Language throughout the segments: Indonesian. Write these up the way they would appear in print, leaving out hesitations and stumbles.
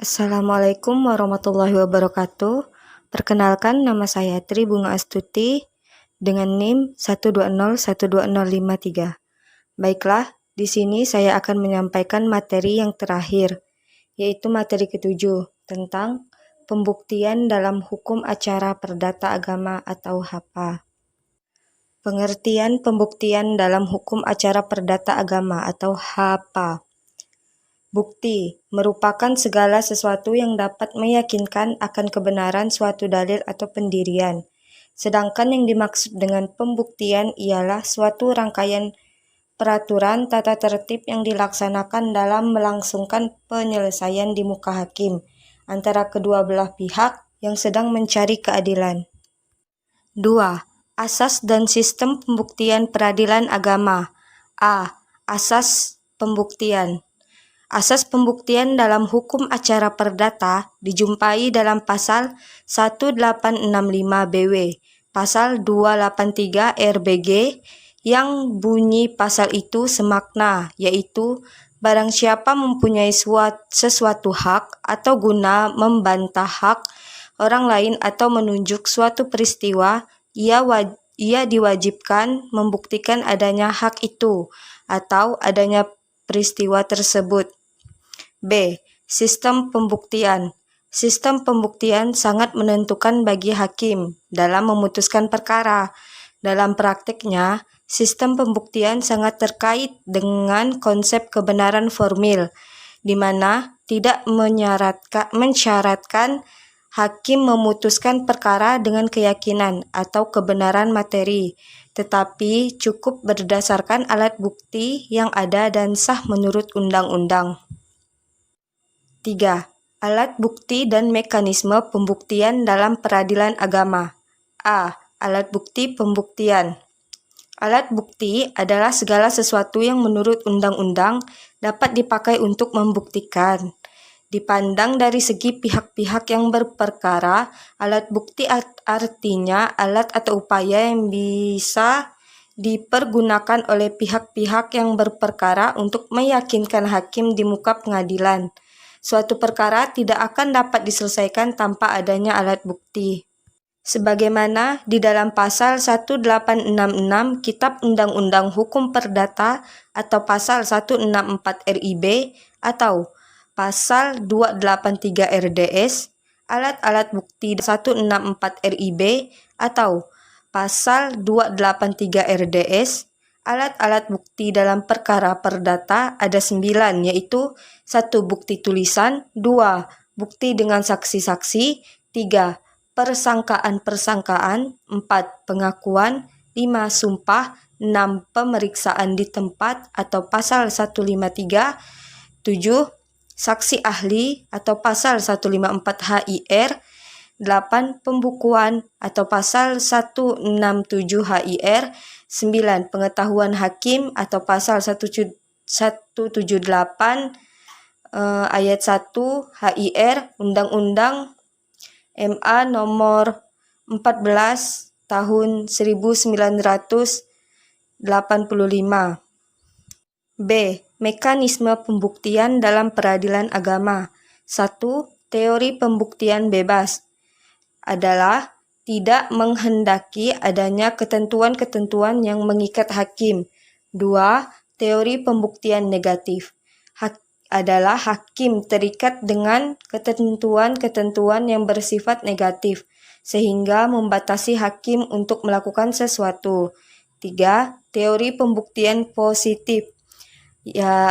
Assalamualaikum warahmatullahi wabarakatuh. Perkenalkan, nama saya Tri Bunga Astuti dengan NIM 120120053. Baiklah, di sini saya akan menyampaikan materi yang terakhir, yaitu materi ketujuh tentang pembuktian dalam hukum acara perdata agama atau HAPA. Pengertian pembuktian dalam hukum acara perdata agama atau HAPA. Bukti merupakan segala sesuatu yang dapat meyakinkan akan kebenaran suatu dalil atau pendirian. Sedangkan yang dimaksud dengan pembuktian ialah suatu rangkaian peraturan tata tertib yang dilaksanakan dalam melangsungkan penyelesaian di muka hakim antara kedua belah pihak yang sedang mencari keadilan. 2. Asas dan sistem pembuktian peradilan agama. A. Asas pembuktian. Asas pembuktian dalam hukum acara perdata dijumpai dalam pasal 1865 BW, pasal 283 RBG yang bunyi pasal itu semakna, yaitu barang siapa mempunyai sesuatu hak atau guna membantah hak orang lain atau menunjuk suatu peristiwa, ia diwajibkan membuktikan adanya hak itu atau adanya peristiwa tersebut. B. Sistem pembuktian. Sistem pembuktian sangat menentukan bagi hakim dalam memutuskan perkara. Dalam praktiknya, sistem pembuktian sangat terkait dengan konsep kebenaran formil, di mana tidak mensyaratkan hakim memutuskan perkara dengan keyakinan atau kebenaran materi, tetapi cukup berdasarkan alat bukti yang ada dan sah menurut undang-undang. 3. Alat bukti dan mekanisme pembuktian dalam peradilan agama. A. Alat bukti pembuktian. Alat bukti adalah segala sesuatu yang menurut undang-undang dapat dipakai untuk membuktikan. Dipandang dari segi pihak-pihak yang berperkara, alat bukti artinya alat atau upaya yang bisa dipergunakan oleh pihak-pihak yang berperkara untuk meyakinkan hakim di muka pengadilan. Suatu perkara tidak akan dapat diselesaikan tanpa adanya alat bukti. Sebagaimana di dalam pasal 1866 Kitab Undang-Undang Hukum Perdata atau pasal 164 RIB atau pasal 283 RDS, alat-alat bukti 164 RIB atau pasal 283 RDS, alat-alat bukti dalam perkara perdata ada 9, yaitu 1. Bukti tulisan, 2. Bukti dengan saksi-saksi, 3. Persangkaan-persangkaan, 4. Pengakuan, 5. Sumpah, 6. Pemeriksaan di tempat atau pasal 153, 7. Saksi ahli atau pasal 154 HIR, 8. Pembukuan atau pasal 167 HIR, 9. Pengetahuan hakim atau pasal 178 ayat 1 HIR Undang-Undang MA nomor 14 tahun 1985. B. Mekanisme pembuktian dalam peradilan agama. 1. Teori pembuktian bebas adalah tidak menghendaki adanya ketentuan-ketentuan yang mengikat hakim. 2. Teori pembuktian negatif adalah hakim terikat dengan ketentuan-ketentuan yang bersifat negatif, sehingga membatasi hakim untuk melakukan sesuatu. 3. Teori pembuktian positif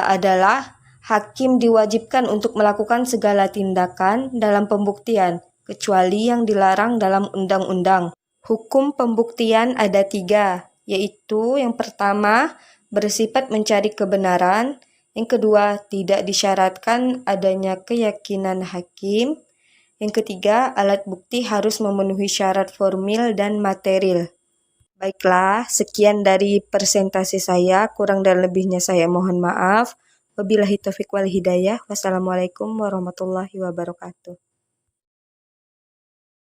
adalah hakim diwajibkan untuk melakukan segala tindakan dalam pembuktian, kecuali yang dilarang dalam undang-undang. Hukum pembuktian ada 3, yaitu yang pertama, bersifat mencari kebenaran. Yang kedua, tidak disyaratkan adanya keyakinan hakim. Yang ketiga, alat bukti harus memenuhi syarat formil dan material. Baiklah, sekian dari presentasi saya. Kurang dan lebihnya saya mohon maaf. Wabillahi taufiq wal hidayah. Wassalamualaikum warahmatullahi wabarakatuh.